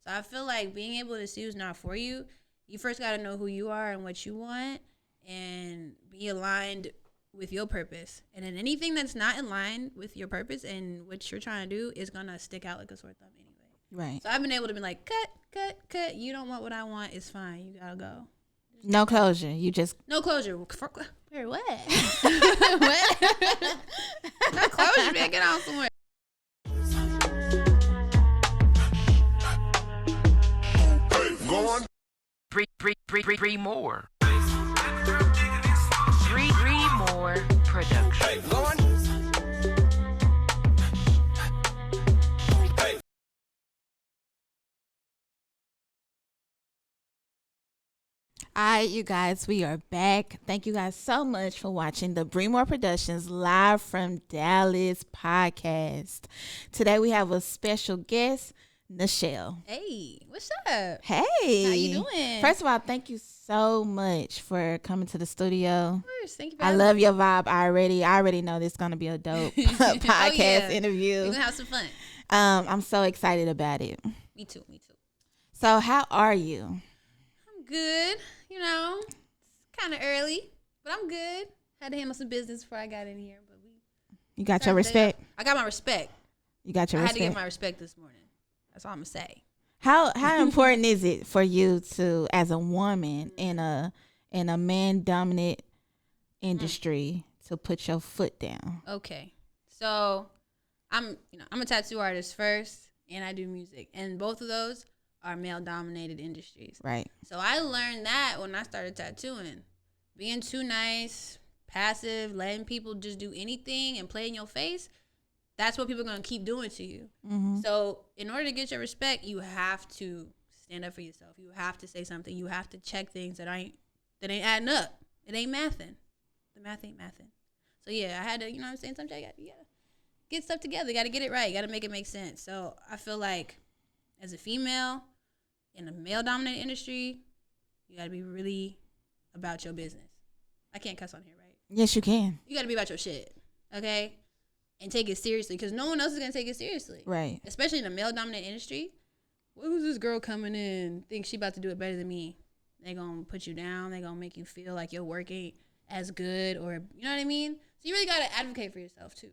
So I feel like being able to see who's not for you, you first got to know who you are and what you want and be aligned with your purpose. And then anything that's not in line with your purpose and what you're trying to do is going to stick out like a sore thumb anyway. Right. So I've been able to be like, cut. You don't want what I want. It's fine. You got to go. No closure. You just. No closure. For what? What? No closure, man. Get on somewhere. Go on. Bree more. Bree more production. Go on. All right, you guys, we are back. Thank you guys so much for watching the Bree More Productions live from Dallas podcast. Today we have a special guest, NYCHELLE. Hey, what's up? Hey. How you doing? First of all, thank you so much for coming to the studio. Of course, thank you for I having love me. your vibe already. I already know this is going to be a dope podcast interview. We're going to have some fun. I'm so excited about it. Me too. So how are you? I'm good. You know, it's kind of early, but I'm good. Had to handle some business before I got in here. But You got your respect? I got my respect. You got your I respect? had to get my respect this morning. That's all I'm going to say. How important is it for you to, as a woman in a man dominant industry, to put your foot down? Okay. So I'm a tattoo artist first, and I do music. And both of those are male-dominated industries. Right. So I learned that when I started tattooing. Being too nice, passive, letting people just do anything and play in your face, that's what people are going to keep doing to you. Mm-hmm. So in order to get your respect, you have to stand up for yourself. You have to say something. You have to check things that ain't adding up. It ain't mathing. The math ain't mathing. So yeah, I had to, sometimes you gotta get stuff together. You got to get it right. You got to make it make sense. So I feel like as a female in a male-dominated industry, you got to be really about your business. I can't cuss on here, right? Yes, you can. You got to be about your shit, okay? And take it seriously, because no one else is going to take it seriously. Right. Especially in a male-dominated industry. Who's this girl coming in, thinks she about to do it better than me? They going to put you down. They going to make you feel like your work ain't as good, or, you know what I mean? So you really got to advocate for yourself, too.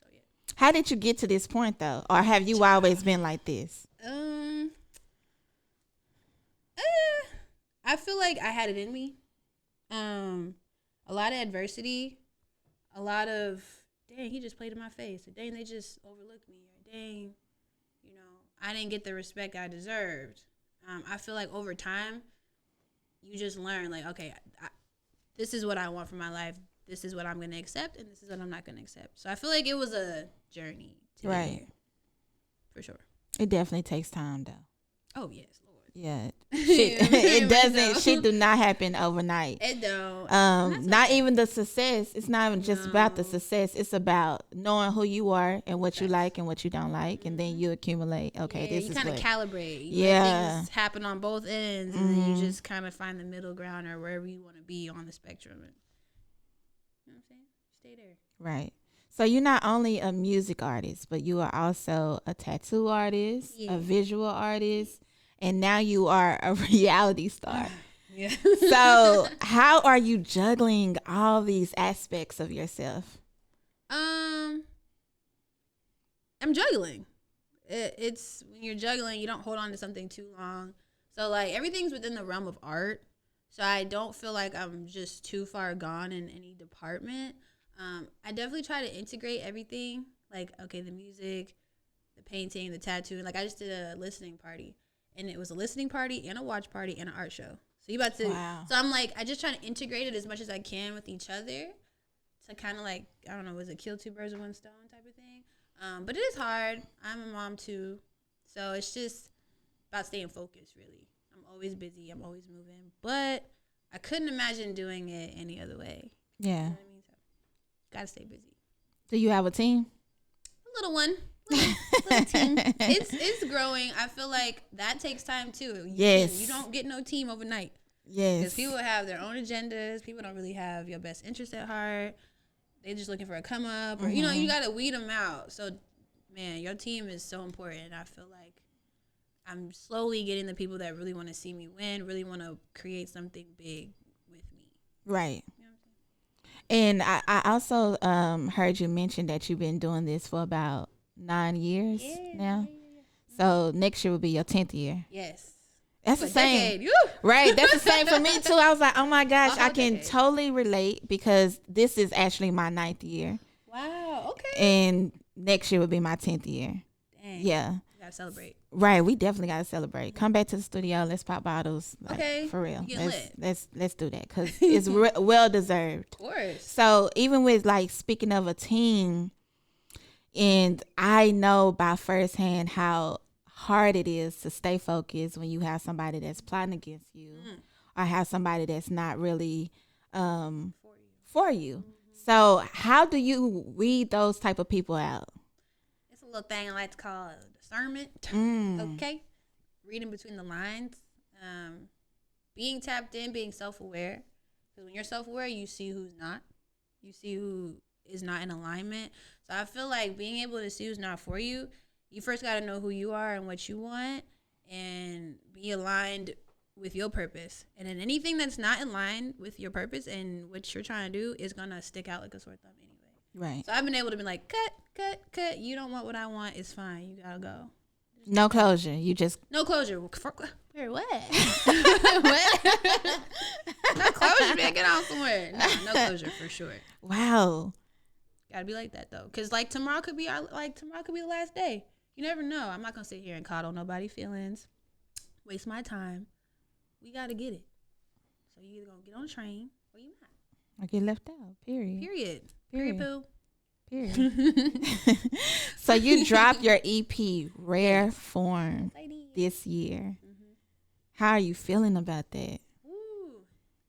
So, yeah. How did you get to this point, though? Or have you always been like this? I feel like I had it in me. A lot of adversity, a lot of, dang, he just played in my face. Or dang, they just overlooked me. Or dang, I didn't get the respect I deserved. I feel like over time, you just learn, like, okay, this is what I want for my life. This is what I'm going to accept, and this is what I'm not going to accept. So I feel like it was a journey to get here. For sure. It definitely takes time, though. Oh, yes, Lord. Yeah. It doesn't. Shit do not happen overnight. It don't. Not even the success. It's not even just about the success. It's about knowing who you are and what you like and what you don't like, and then you accumulate. Okay, this is what. You kind of calibrate. You let things happen on both ends, and then you just kind of find the middle ground or wherever you want to be on the spectrum. And, you know what I'm saying? Stay there. Right. So you're not only a music artist, but you are also a tattoo artist, a visual artist, and now you are a reality star. Yeah. So how are you juggling all these aspects of yourself? I'm juggling. It's when you're juggling, you don't hold on to something too long. So like everything's within the realm of art. So I don't feel like I'm just too far gone in any department. I definitely try to integrate everything. Like, okay, the music, the painting, the tattooing. Like I just did a listening party. And it was a listening party and a watch party and an art show. So you about to, So I'm like, I just try to integrate it as much as I can with each other to kind of like, I don't know, was it kill two birds with one stone type of thing? But it is hard. I'm a mom too. So it's just about staying focused really. I'm always busy. I'm always moving. But I couldn't imagine doing it any other way. Yeah. You know what I mean? So gotta stay busy. Do you have a team? A little one. Little team. It's growing. I feel like that takes time too. You don't get no team overnight. Yes. Because people have their own agendas. People don't really have your best interest at heart. They're just looking for a come up, or you got to weed them out. So, man, your team is so important. I feel like I'm slowly getting the people that really want to see me win, really want to create something big with me. Right. You know what I'm saying? And I also heard you mention that you've been doing this for about 9 years now. So next year will be your 10th year. Yes. That's the same. Decade. Woo! Right. That's the same for me too. I was like, oh my gosh, A whole I can decade. totally relate because this is actually my 9th year. Wow. Okay. And next year will be my 10th year. Dang. Yeah. You gotta celebrate. Right. We definitely got to celebrate. Come back to the studio. Let's pop bottles. Like, Okay. For real. Get lit. Let's do that because it's well deserved. Of course. So even with like speaking of a team, and I know by firsthand how hard it is to stay focused when you have somebody that's plotting against you or have somebody that's not really for you. So how do you weed those type of people out? It's a little thing I like to call discernment. Okay. Reading between the lines. Being tapped in, being self-aware. Because when you're self-aware, you see who's not. You see who is not in alignment. So I feel like being able to see who's not for you, you first got to know who you are and what you want and be aligned with your purpose. And then anything that's not in line with your purpose and what you're trying to do is going to stick out like a sore thumb anyway. Right. So I've been able to be like, cut. You don't want what I want. It's fine. You got to go. No closure. You just No closure. Where, what? What? No closure, man. Get on somewhere. No closure for sure. wow. Gotta be like that though, cause like tomorrow could be the last day. You never know. I'm not gonna sit here and coddle nobody's feelings, waste my time. We gotta get it. So you either gonna get on the train or you not. I get left out. Period. Period. Poo. Period. So you dropped your EP, Rare Form, this year. How are you feeling about that? Ooh.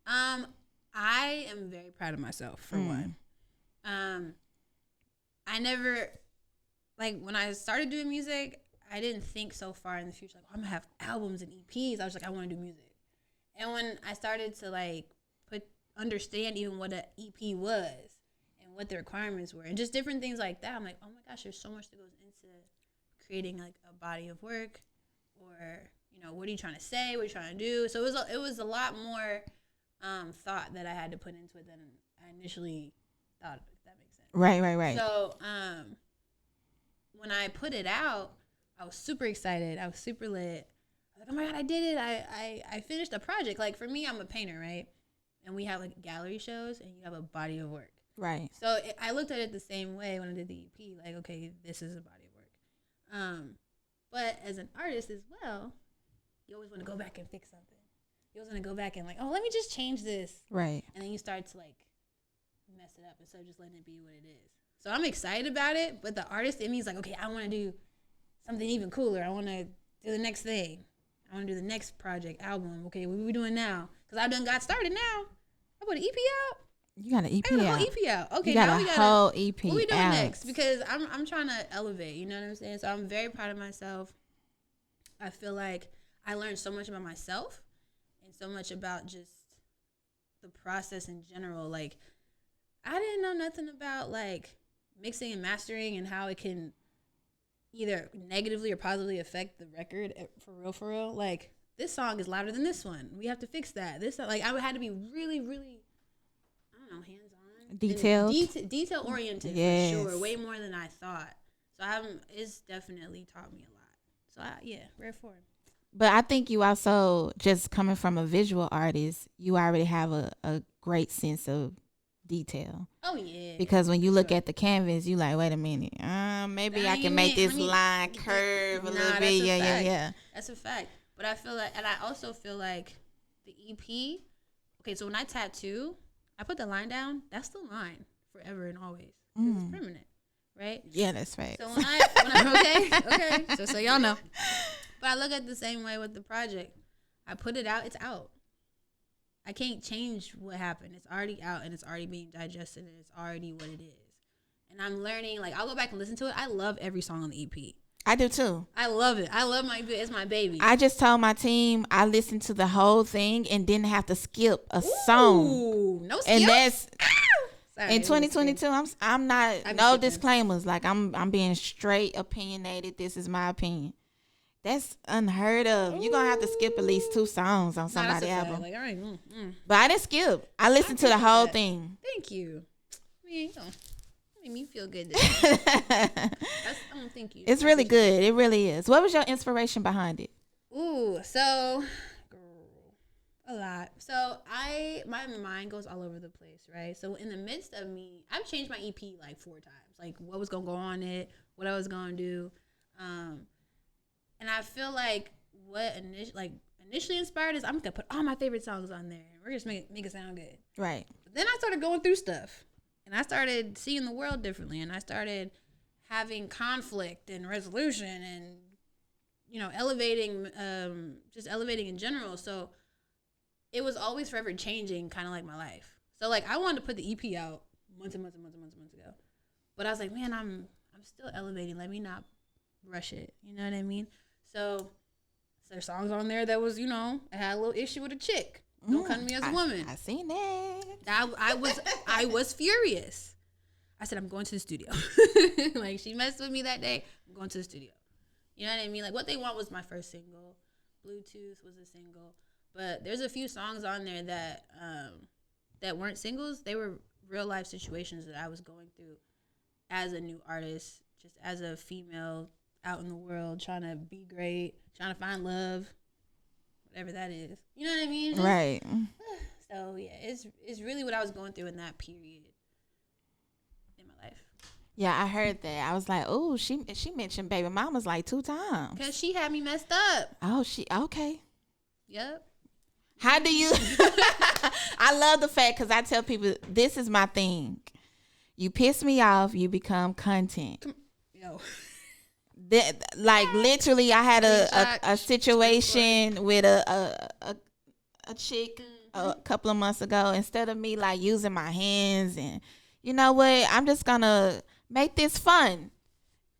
I am very proud of myself for one. I never, like, when I started doing music, I didn't think so far in the future, like, I'm gonna have albums and EPs. I was like, I want to do music. And when I started to like understand even what an EP was and what the requirements were and just different things like that, I'm like, oh my gosh, there's so much that goes into creating like a body of work, or you know, what are you trying to say, what are you trying to do. So it was a lot more thought that I had to put into it than I initially thought, if that makes sense. Right. So when I put it out, I was super excited. I was super lit. I was like, oh my God, I did it. I finished a project. Like for me, I'm a painter, right? And we have like gallery shows and you have a body of work. Right. So I looked at it the same way when I did the EP. Like, okay, this is a body of work. But as an artist as well, you always want to go back and fix something. You always want to go back and like, oh, let me just change this. Right. And then you start to like mess it up instead of just letting it be what it is. So I'm excited about it, but the artist in me is like, okay, I want to do something even cooler. I want to do the next thing. I want to do the next project, album. Okay, what are we doing now? Because I done got started now. I put an EP out. You got an EP I got a out. whole EP out. Okay, You got now a we got whole EP what we doing out. next? Because I'm trying to elevate. You know what I'm saying? So I'm very proud of myself. I feel like I learned so much about myself and so much about just the process in general. Like I didn't know nothing about like mixing and mastering and how it can either negatively or positively affect the record for real. Like this song is louder than this one. We have to fix that. This like I had to be really, really, I don't know, hands on, Detailed, detail oriented Yes. for sure. Way more than I thought. So it's definitely taught me a lot. So rare form. But I think you also, just coming from a visual artist, you already have a great sense of detail. Oh yeah. Because when you look at the canvas, you like, wait a minute, maybe I can make this line curve a little bit. Yeah. That's a fact. But I feel like, and I also feel like the EP. Okay, so when I tattoo, I put the line down. That's the line forever and always. 'Cause it's permanent, right? Yeah, that's right. So when I okay, so y'all know. But I look at it the same way with the project. I put it out. It's out. I can't change what happened. It's already out and it's already being digested and it's already what it is. And I'm learning. Like I'll go back and listen to it. I love every song on the EP. I do too. I love it. I love my EP. It's my baby. I just told my team I listened to the whole thing and didn't have to skip a song. Ooh, no skips. And that's Sorry, in 2022. I'm not I'm no skipping. disclaimers. Like I'm being straight opinionated. This is my opinion. That's unheard of. You're gonna have to skip at least 2 songs on somebody's album. Like, all right, But I didn't skip. I listened to the whole thing. Thank you. I mean, made me feel good. Thank you. It's really good. It really is. What was your inspiration behind it? Ooh, so a lot. So my mind goes all over the place, right? So in the midst of me, I've changed my EP like 4 times, like what was gonna go on it, what I was gonna do, and I feel like what initially inspired is I'm gonna put all my favorite songs on there, and we're just make it sound good, Right. But then I started going through stuff, and I started seeing the world differently, and I started having conflict and resolution, and elevating, just elevating in general. So it was always forever changing, kind of like my life. So like I wanted to put the EP out months and months and months and months and months ago, but I was like, man, I'm still elevating. Let me not rush it. You know what I mean? So there's songs on there that was, I had a little issue with a chick. Don't come to me as a woman. I seen that. I was furious. I said, I'm going to the studio. Like she messed with me that day. I'm going to the studio. You know what I mean? Like What They Want was my first single. Bluetooth was a single. But there's a few songs on there that weren't singles. They were real life situations that I was going through as a new artist, just as a female out in the world, trying to be great, trying to find love, whatever that is. You know what I mean? Right. So yeah, it's really what I was going through in that period in my life. Yeah, I heard that. I was like, oh, she mentioned baby mamas like 2 times. Cause she had me messed up. Oh, okay. Yep. How do you? I love the fact because I tell people this is my thing. You piss me off, you become content. Yo. Like literally, I had a situation with a chick a couple of months ago. Instead of me like using my hands and you know what, I'm just gonna make this fun.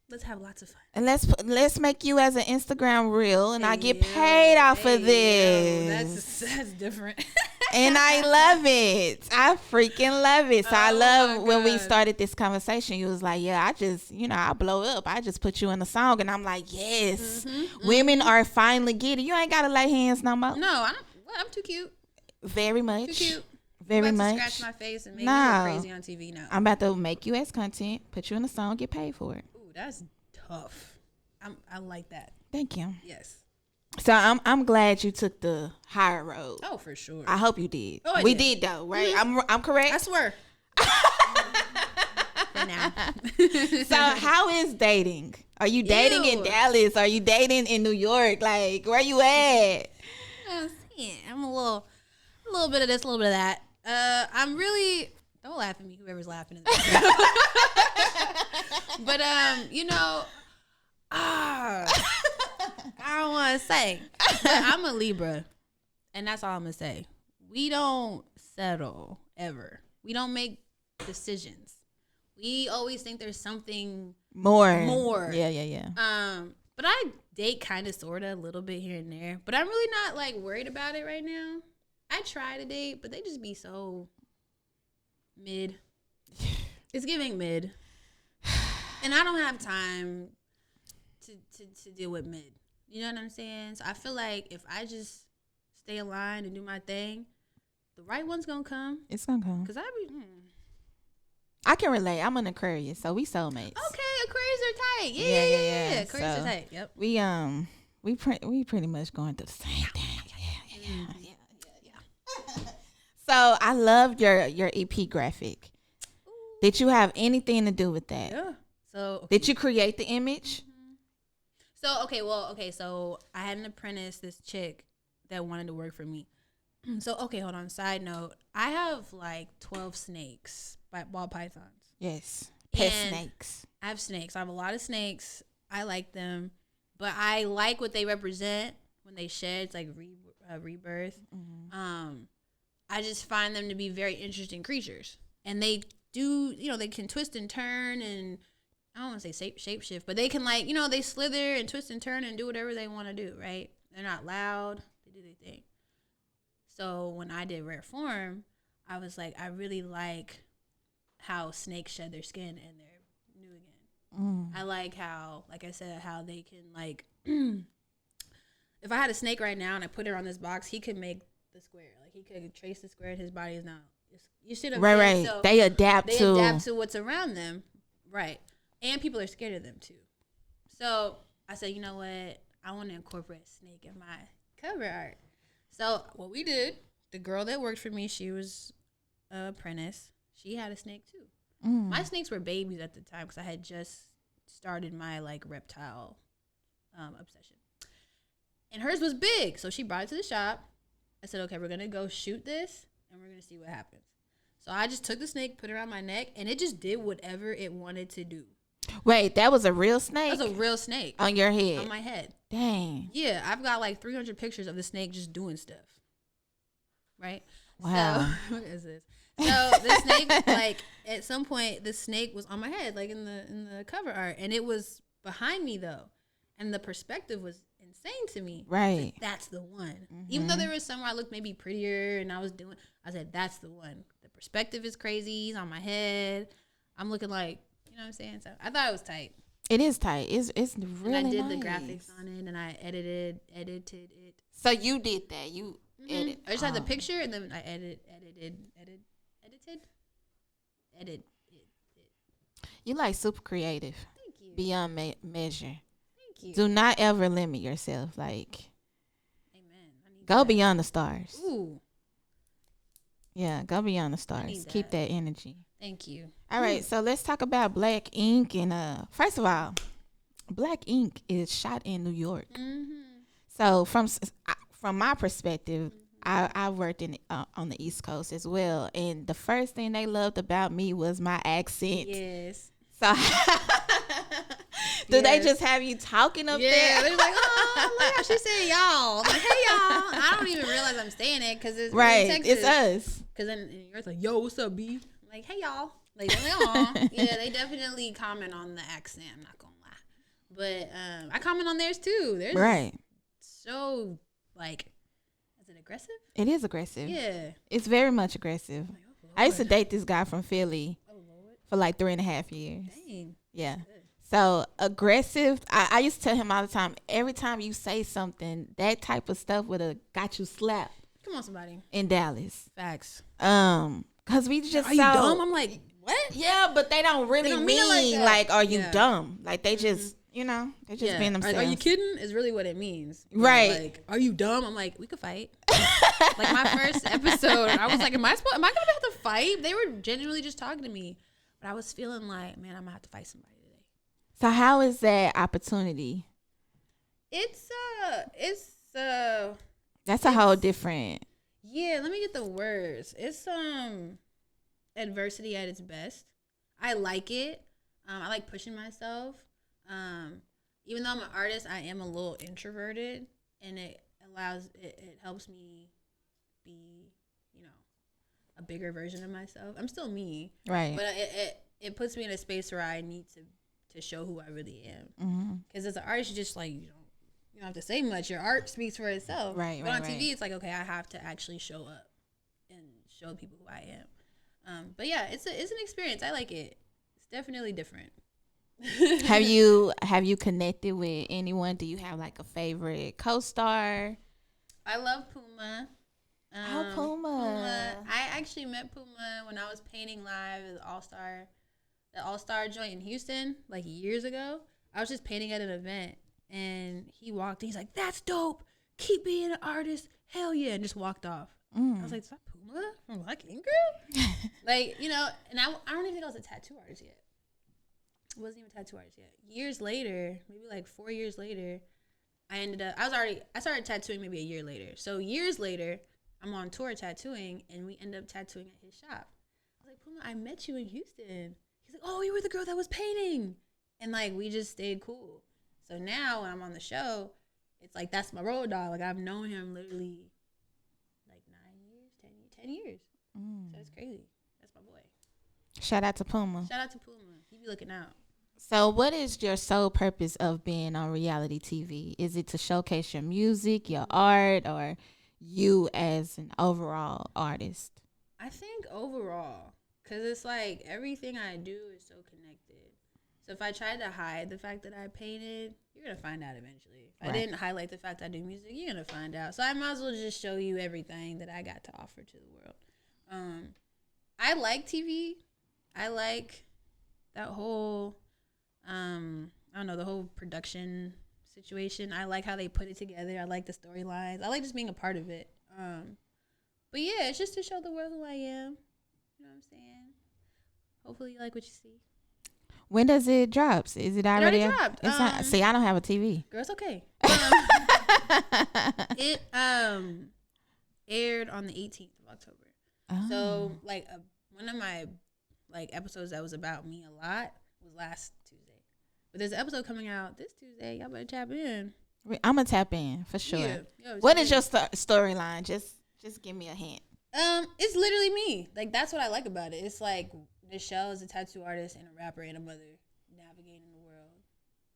Let's have lots of fun. And let's make you as an Instagram reel, and I get paid off of this. That's different. And I love it. I freaking love it. So I love when we started this conversation. You was like, yeah, I just, I blow up. I just put you in a song. And I'm like, yes. Women are finally getting. You ain't got to lay hands no more. No, I don't. Well, I'm too cute. Very much. Too cute. Very I'm about much. to scratch my face and make me look crazy on TV now. I'm about to make you as content, put you in a song, get paid for it. Ooh, that's tough. I like that. Thank you. Yes. So I'm glad you took the higher road. Oh, for sure. I hope you did. Oh, we did though, right? Mm-hmm. I'm correct. I swear. For now. So how is dating? Are you dating in Dallas? Are you dating in New York? Like where you at? I'm a little bit of this, a little bit of that. I'm really, don't laugh at me, whoever's laughing at this. But I don't want to say, but I'm a Libra, and that's all I'm gonna say. We don't settle ever. We don't make decisions. We always think there's something more. Yeah. But I date kind of, sort of, a little bit here and there. But I'm really not like worried about it right now. I try to date, but they just be so mid. It's giving mid, and I don't have time to deal with mid. You know what I'm saying? So I feel like if I just stay in line and do my thing, the right one's gonna come. It's gonna come. Cause I can relate. I'm an Aquarius, so we soulmates. Okay, Aquarius are tight. Yeah. Aquarius are tight. Yep. We pretty much going through the same thing. Yeah. So I loved your EP graphic. Ooh. Did you have anything to do with that? Yeah. So did you create the image? So so I had an apprentice, this chick that wanted to work for me. So hold on. Side note, I have like 12 snakes, ball pythons. Yes, pet snakes. I have snakes. I have a lot of snakes. I like them, but I like what they represent when they shed. It's like rebirth. Mm-hmm. I just find them to be very interesting creatures, and they do, they can twist and turn, and I don't want to say shape shift, but they can they slither and twist and turn and do whatever they want to do, right? They're not loud. They do their thing. So when I did Rare Form, I was like, I really like how snakes shed their skin and they're new again. I like how, like I said, how they can if I had a snake right now and I put it on this box, he could make the square. Like he could trace the square, and his body is now. You see what I'm saying? Right. So They adapt to what's around them, right? And people are scared of them too. So I said, you know what? I want to incorporate a snake in my cover art. So what we did, the girl that worked for me, she was an apprentice. She had a snake too. My snakes were babies at the time because I had just started my like reptile obsession. And hers was big, so she brought it to the shop. I said, okay, we're gonna go shoot this, and we're gonna see what happens. So I just took the snake, put it around my neck, and it just did whatever it wanted to do. Wait, that was a real snake? That was a real snake. On your head? On my head. Dang. Yeah, I've got like 300 pictures of the snake just doing stuff. Right? Wow. So, what is this? So the snake, like at some point, the snake was on my head, like in the cover art, and it was behind me though, and the perspective was insane to me. Right. Like, that's the one. Even though there was somewhere I looked maybe prettier, and I said that's the one. The perspective is crazy. He's on my head. I'm looking like, you know what I'm saying. So I thought it was tight. It is tight. It's really And I did nice. the graphics on it, and I edited it. So you did that. You edit. I just had the picture, and then I edited. You like super creative. Thank you. Beyond measure. Thank you. Do not ever limit yourself. Like, Amen. I need go that. beyond the stars. Ooh, Yeah, go beyond the stars. need Keep that. that energy. thank you. All right, so let's talk about Black Ink. And first of all, Black Ink is shot in New York. So from my perspective, I worked on the East Coast as well, and the first thing they loved about me was my accent. Yes. So do they Yes. just have you talking up Yeah, there? they're like, oh, look how she said y'all. I'm like, hey y'all. I don't even realize I'm saying it because it's Right, in Texas. it's us. Because then you're like, yo, what's up, B? I'm like, hey y'all. Like, aw. Yeah, they definitely comment on the accent. I'm not gonna lie, but I comment on theirs too. Theirs Right. is so like, is it aggressive? It is aggressive. Yeah. It's very much aggressive. Like, oh, I used to Lord. date this guy from Philly Oh Lord. for like 3.5 years. Dang. Yeah. Good. So aggressive. I used to tell him all the time, every time you say something, that type of stuff would have got you slapped Come on, somebody. in Dallas. Facts. Cause we just Are you dumb? I'm like, what? yeah, but they don't really They don't mean mean it like that. are you Yeah. dumb? Like they just, they just being themselves. Are you kidding? Is really what it means. You know, Right. like, are you dumb? I'm like, we could fight. Like my first episode, I was like, am I gonna have to fight? They were genuinely just talking to me, but I was feeling like, man, I'm gonna have to fight somebody today. So how is that opportunity? It's That's a whole different. yeah. Let me get the words. It's adversity at its best. I like it. I like pushing myself. Even though I'm an artist, I am a little introverted, and it helps me be, a bigger version of myself. I'm still me, Right. but it puts me in a space where I need to show who I really am. Because as an artist, you just like you don't have to say much. Your art speaks for itself. Right, But right, on right. TV, it's like, okay, I have to actually show up and show people who I am. But yeah, it's an experience. I like it. It's definitely different. Have you connected with anyone? Do you have like a favorite co-star? I love Puma. Puma. I actually met Puma when I was painting live at the All-Star joint in Houston, like years ago. I was just painting at an event, and he walked in. He's like, that's dope. Keep being an artist. Hell yeah. And just walked off. I was like, is that Puma from Black Ink Girl? Like, and I don't even think I was a tattoo artist yet. I wasn't even a tattoo artist yet. Years later, maybe like 4 years later, I started tattooing maybe a year later. So years later, I'm on tour tattooing, and we end up tattooing at his shop. I was like, Puma, I met you in Houston. He's like, oh, you were the girl that was painting. And like, we just stayed cool. So now when I'm on the show, it's like, that's my road dog. Like, I've known him literally like 10 years. So it's crazy. That's my boy. Shout out to Puma. Shout out to Puma. He be looking out. So what is your sole purpose of being on reality TV? Is it to showcase your music, your art, or you as an overall artist? I think overall, because it's like everything I do is so connected. So if I tried to hide the fact that I painted, you're going to find out eventually. If I Right. didn't highlight the fact I do music, you're going to find out. So I might as well just show you everything that I got to offer to the world. I like TV. I like that whole, I don't know, the whole production situation. I like how they put it together. I like the storylines. I like just being a part of it. But yeah, it's just to show the world who I am. You know what I'm saying? Hopefully you like what you see. When does it drop? Is it already? It already dropped. It's not, see, I don't have a TV. Girl, it's okay. It aired on the 18th of October. Oh. So like one of my like episodes that was about me a lot was last Tuesday. But there's an episode coming out this Tuesday. Y'all better tap in. I'm gonna tap in for sure. Yeah. What is your storyline? Just give me a hint. It's literally me. Like that's what I like about it. It's like Nichelle is a tattoo artist and a rapper and a mother navigating the world.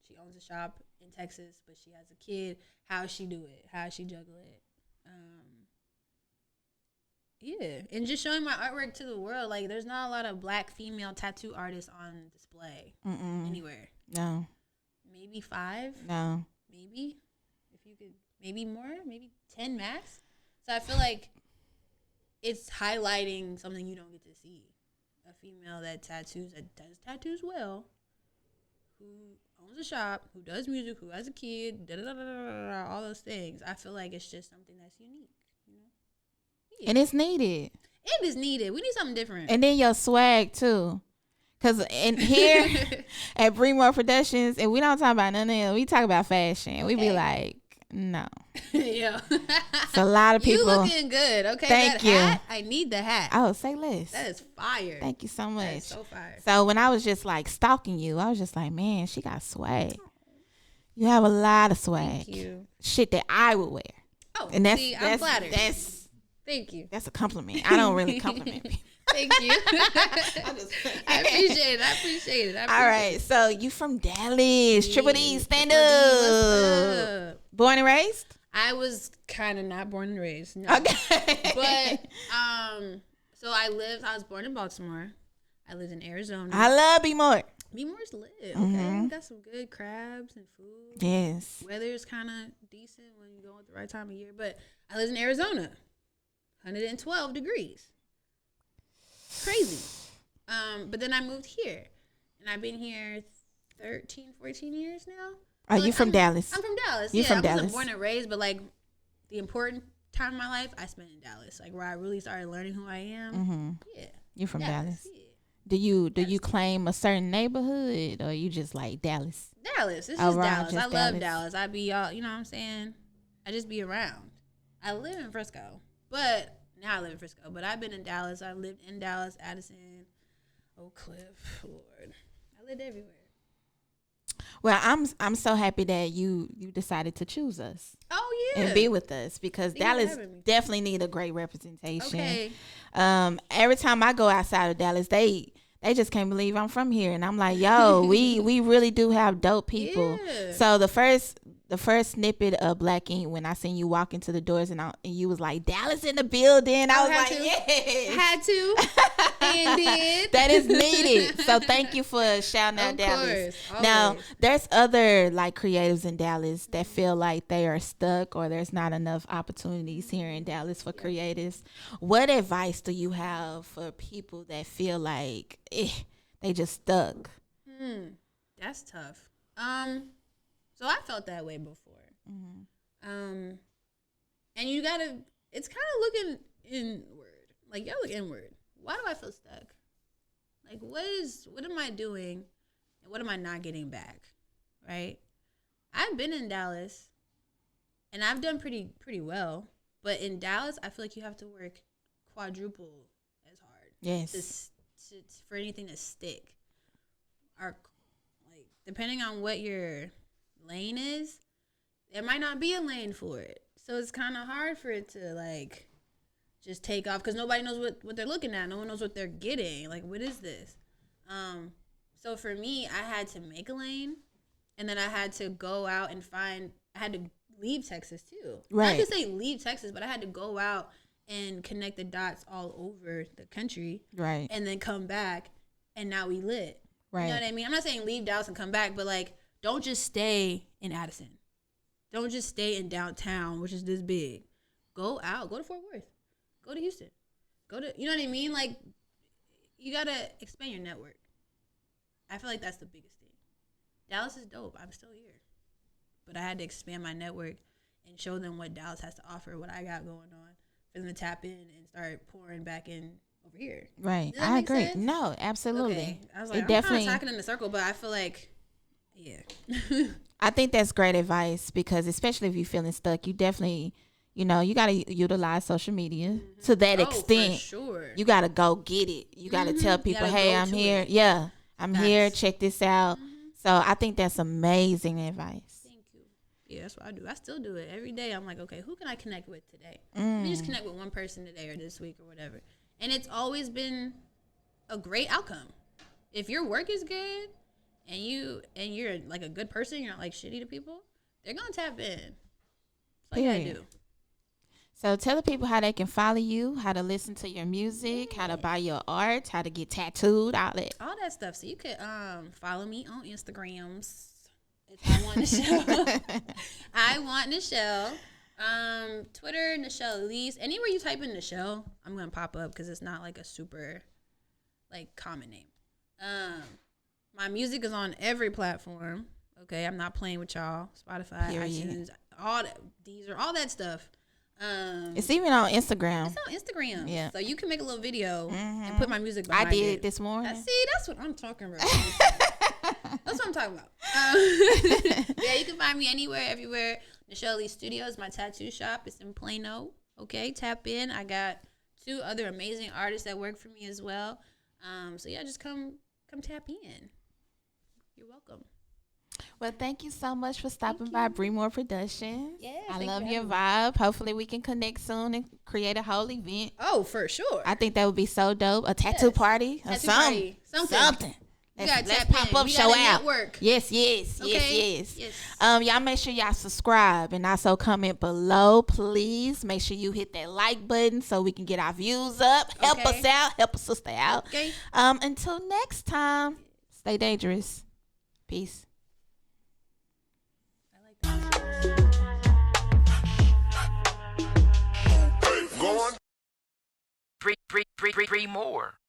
She owns a shop in Texas, but she has a kid. How she do it? How she juggle it? Yeah, and just showing my artwork to the world. Like, there's not a lot of black female tattoo artists on display anywhere. No. Maybe 5. No. Maybe if you could, maybe more, maybe 10 max. So I feel like it's highlighting something you don't get to see. A female that does tattoos well, who owns a shop, who does music, who has a kid, all those things. I feel like it's just something that's unique, you know? Yeah. And it's needed. It is needed. We need something different. And then your swag too. Cause in here at Bree Productions, and we don't talk about none of it. We talk about fashion. Okay. We be like, no. Yeah. It's a lot of people. You looking good. Okay. Thank you. Hat, I need the hat. Oh, say less. That is fire. Thank you so much. That is so fire. So when I was just like stalking you, I was just like, man, she got swag. You have a lot of swag. Thank you. Shit that I would wear. Oh, and I'm flattered. Thank you. That's a compliment. I don't really compliment people. Thank you. I appreciate it. All right. So you from Dallas. Yeah. Triple D, stand Triple D, up. what's up? Born and raised? I was kind of not born and raised. No. Okay. But, so I was born in Baltimore. I lived in Arizona. I love B-More. B-More's lit, okay? Mm-hmm. We got some good crabs and food. Yes. Weather's kind of decent when you go at the right time of year. But I lived in Arizona. 112 degrees. Crazy. But then I moved here. And I've been here 13, 14 years now. Are you from Dallas? I'm from Dallas. You from I Dallas? wasn't born and raised, but like the important time of my life, I spent in Dallas. Like where I really started learning who I am. Mm-hmm. Yeah. You from Dallas? Yeah. Do you claim a certain neighborhood, or you just like Dallas? Dallas. It's Oh, just right, Dallas. just I love Dallas. Dallas. I be all, you know what I'm saying? I just be around. I live in Frisco, but now I live in Frisco. But I've been in Dallas. I lived in Dallas, Addison, Oak Cliff. Lord, I lived everywhere. Well, I'm so happy that you decided to choose us. Oh yeah, and be with us, because Thank you for Dallas having me. definitely need a great representation. Okay. Every time I go outside of Dallas, they just can't believe I'm from here, and I'm like, yo, we really do have dope people. Yeah. So the first snippet of Black Ink, when I seen you walk into the doors and you was like, Dallas in the building, I was had like, to. yes, Had to and did. that is needed. So thank you for shouting out Of Dallas. course, Now, always. there's other like creatives in Dallas that feel like they are stuck, or there's not enough opportunities here in Dallas for creatives. What advice do you have for people that feel like they just stuck? That's tough. So I felt that way before. And you gotta, it's kind of looking inward. Like, y'all look inward. Why do I feel stuck? Like, what am I doing and what am I not getting back? Right? I've been in Dallas and I've done pretty well. But in Dallas, I feel like you have to work quadruple as hard. Yes. To for anything to stick. Or, like, depending on what your lane is, there might not be a lane for it. So it's kind of hard for it to, like, just take off, because nobody knows what they're looking at. No one knows what they're getting. Like, what is this? So for me, I had to make a lane, and then I had to go out and I had to leave Texas too. Right. Not to say leave Texas, but I had to go out and connect the dots all over the country. Right. And then come back, and now we lit. Right. You know what I mean? I'm not saying leave Dallas and come back, but like, don't just stay in Addison. Don't just stay in downtown, which is this big. Go out. Go to Fort Worth. Go to Houston. Go to, you know what I mean? Like, you got to expand your network. I feel like that's the biggest thing. Dallas is dope. I'm still here. But I had to expand my network and show them what Dallas has to offer, what I got going on, for them to tap in and start pouring back in over here. Right. Does that I make agree. sense? No, absolutely. Okay. I was like, It I'm definitely, kind of talking in a circle, but I feel like, yeah. I think that's great advice because especially if you're feeling stuck, you definitely, you know, you got to utilize social media to that extent. For sure. You got to go get it. You got to tell people, gotta hey, go I'm to here. it. Yeah, I'm here. Facts. Check this out. So I think that's amazing advice. Thank you. Yeah, that's what I do. I still do it every day. I'm like, okay, who can I connect with today? Let me just connect with one person today or this week or whatever. And it's always been a great outcome. If your work is good and you're like a good person, you're not like shitty to people, they're gonna tap in. That's all you gotta do. So tell the people how they can follow you, how to listen to your music, how to buy your art, how to get tattooed, all that. All that stuff. So you could follow me on Instagrams. It's I Want Nichelle. I Want Nichelle. Twitter, Nichelle Elise. Anywhere you type in Nichelle, I'm gonna pop up because it's not like a super like common name. My music is on every platform. Okay, I'm not playing with y'all. Spotify, Period. iTunes, all that, Deezer, all that stuff. It's even on Instagram. It's on Instagram. Yeah. So you can make a little video and put my music I behind did it. this morning. See, that's what I'm talking about. That's what I'm talking about. Yeah, you can find me anywhere, everywhere. Nichelle Lee Studios, my tattoo shop. It's in Plano. Okay, tap in. I got 2 other amazing artists that work for me as well. So yeah, just come tap in. You're welcome. Well, thank you so much for stopping by Bree Productions. Yeah, I thank love you for your having vibe. Hopefully we can connect soon and create a whole event. Oh, for sure. I think that would be so dope. A tattoo party or Tattoo something. party. Something. You Let's gotta tap pop in. up, We show gotta out. network. Yes. Okay? Yes. Y'all make sure y'all subscribe and also comment below, please. Make sure you hit that like button so we can get our views up. Help Okay. us out. Help a sister out. Okay. Until next time, stay dangerous. Peace. Go on. Three more.